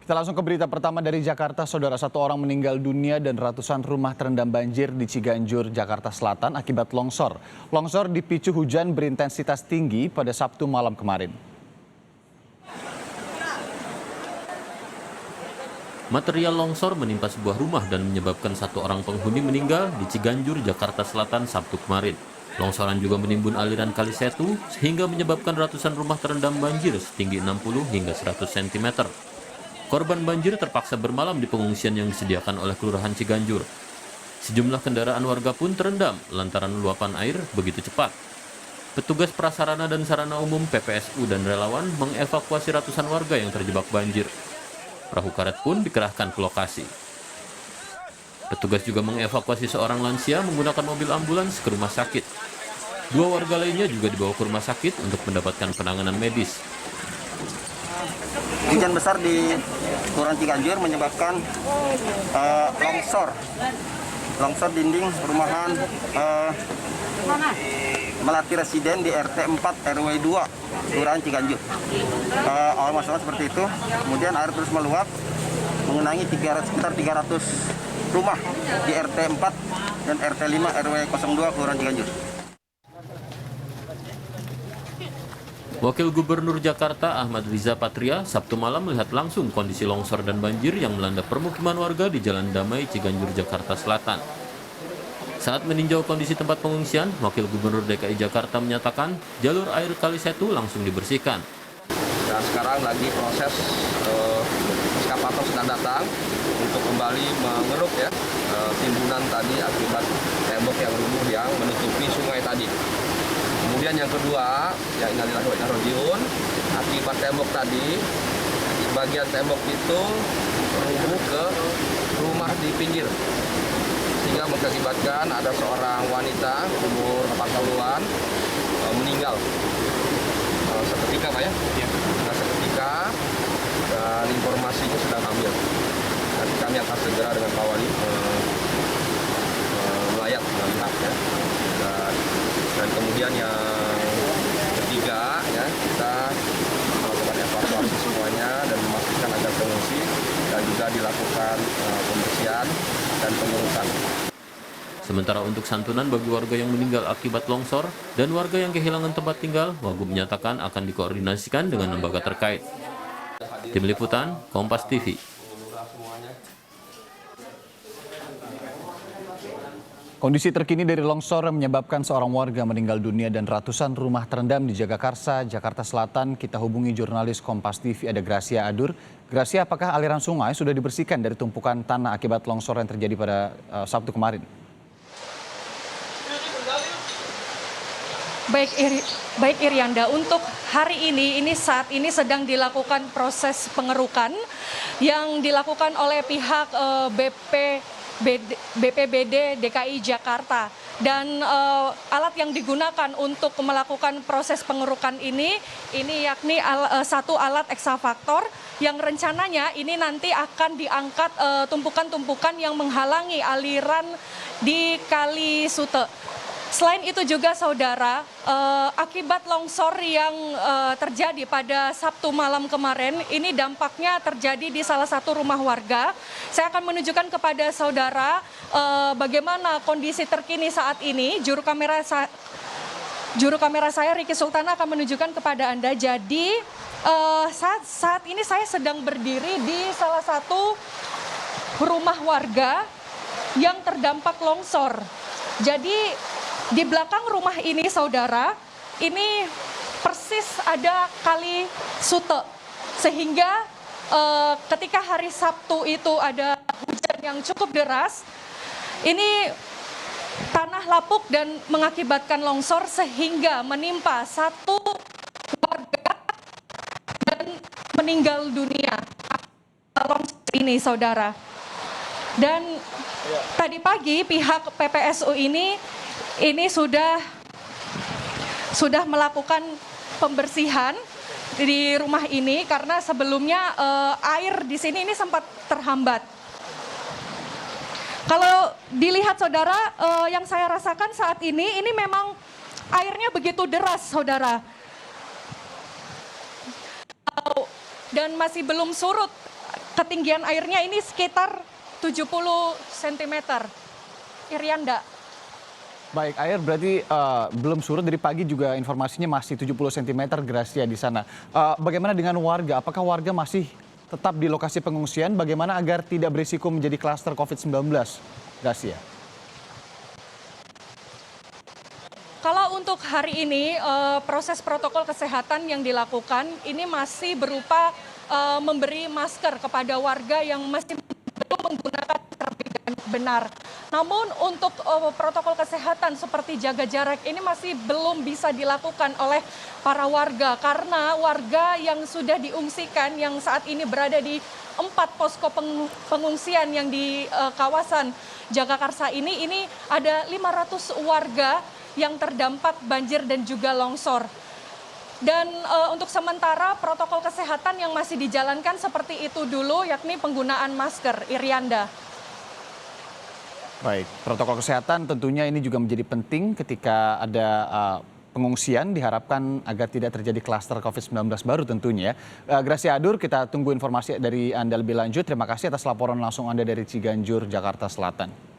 Kita langsung ke berita pertama dari Jakarta. Saudara, satu orang meninggal dunia dan ratusan rumah terendam banjir di Ciganjur, Jakarta Selatan akibat longsor. Longsor dipicu hujan berintensitas tinggi pada Sabtu malam kemarin. Material longsor menimpa sebuah rumah dan menyebabkan satu orang penghuni meninggal di Ciganjur, Jakarta Selatan Sabtu kemarin. Longsoran juga menimbun aliran Kali Setu sehingga menyebabkan ratusan rumah terendam banjir setinggi 60 hingga 100 cm. Korban banjir terpaksa bermalam di pengungsian yang disediakan oleh Kelurahan Ciganjur. Sejumlah kendaraan warga pun terendam lantaran luapan air begitu cepat. Petugas prasarana dan sarana umum PPSU dan relawan mengevakuasi ratusan warga yang terjebak banjir. Perahu karet pun dikerahkan ke lokasi. Petugas juga mengevakuasi seorang lansia menggunakan mobil ambulans ke rumah sakit. Dua warga lainnya juga dibawa ke rumah sakit untuk mendapatkan penanganan medis. Hujan besar di Kelurahan Ciganjur menyebabkan longsor dinding perumahan Melati Residen di RT 4 RW 2 Kelurahan Ciganjur. Awal masalah seperti itu, kemudian air terus meluap mengenangi sekitar 300 rumah di RT 4 dan RT 5 RW 02 Kelurahan Ciganjur. Wakil Gubernur Jakarta Ahmad Riza Patria Sabtu malam melihat langsung kondisi longsor dan banjir yang melanda permukiman warga di Jalan Damai, Ciganjur, Jakarta Selatan. Saat meninjau kondisi tempat pengungsian, Wakil Gubernur DKI Jakarta menyatakan jalur air Kali Setu langsung dibersihkan. Dan sekarang lagi proses eskavator sedang datang untuk kembali mengeruk timbunan tadi akibat tembok yang runtuh yang menutupi sungai tadi. Kemudian yang kedua, ya innalillahi wa inna ilaihi raji'un, akibat tembok tadi, bagian tembok itu rubuh ke rumah di pinggir. Sehingga mengakibatkan ada seorang wanita umur 40-an meninggal seketika, Pak ya? Nah, seketika, dan informasinya sedang ambil. Nanti kami akan segera dengan Pak Wali melihat ya. Dan kemudian yang ketiga, ya, kita melakukan evakuasi semuanya dan memastikan agar pengungsi dan juga dilakukan pembersihan dan pengurusan. Sementara untuk santunan bagi warga yang meninggal akibat longsor dan warga yang kehilangan tempat tinggal, Wagub menyatakan akan dikoordinasikan dengan lembaga terkait. Tim Liputan, Kompas TV. Kondisi terkini dari longsor yang menyebabkan seorang warga meninggal dunia dan ratusan rumah terendam di Jagakarsa, Jakarta Selatan. Kita hubungi jurnalis Kompas TV, ada Gracia Adur. Gracia, apakah aliran sungai sudah dibersihkan dari tumpukan tanah akibat longsor yang terjadi pada Sabtu kemarin? Baik Irianda, untuk hari ini saat ini sedang dilakukan proses pengerukan yang dilakukan oleh pihak BPBD DKI Jakarta, dan alat yang digunakan untuk melakukan proses pengerukan ini yakni satu alat eksavator yang rencananya ini nanti akan diangkat tumpukan-tumpukan yang menghalangi aliran di Kali Sute. Selain itu juga saudara, akibat longsor yang terjadi pada Sabtu malam kemarin, ini dampaknya terjadi di salah satu rumah warga. Saya akan menunjukkan kepada saudara bagaimana kondisi terkini saat ini. Juru kamera saya Riki Sultana akan menunjukkan kepada Anda. Jadi saat ini saya sedang berdiri di salah satu rumah warga yang terdampak longsor. Jadi di belakang rumah ini saudara, ini persis ada Kali Sute. Sehingga ketika hari Sabtu itu ada hujan yang cukup deras, ini tanah lapuk dan mengakibatkan longsor sehingga menimpa satu warga dan meninggal dunia. Longsor ini saudara. Dan tadi pagi pihak PPSU ini sudah melakukan pembersihan di rumah ini karena sebelumnya air di sini ini sempat terhambat. Kalau dilihat saudara, yang saya rasakan saat ini memang airnya begitu deras saudara. Dan masih belum surut ketinggian airnya ini sekitar 70 cm. Irianda. Baik, air berarti belum surut dari pagi juga informasinya masih 70 cm Gracia di sana. Bagaimana dengan warga? Apakah warga masih tetap di lokasi pengungsian? Bagaimana agar tidak berisiko menjadi klaster COVID-19, Gracia? Kalau untuk hari ini proses protokol kesehatan yang dilakukan ini masih berupa memberi masker kepada warga yang masih belum menggunakan terlebih benar. Namun untuk protokol kesehatan seperti jaga jarak ini masih belum bisa dilakukan oleh para warga karena warga yang sudah diungsikan yang saat ini berada di 4 posko pengungsian yang di kawasan Jagakarsa ini ada 500 warga yang terdampak banjir dan juga longsor. Dan untuk sementara protokol kesehatan yang masih dijalankan seperti itu dulu yakni penggunaan masker, Irianda. Baik, protokol kesehatan tentunya ini juga menjadi penting ketika ada pengungsian, diharapkan agar tidak terjadi klaster COVID-19 baru tentunya. Gracia Adur, kita tunggu informasi dari Anda lebih lanjut. Terima kasih atas laporan langsung Anda dari Ciganjur, Jakarta Selatan.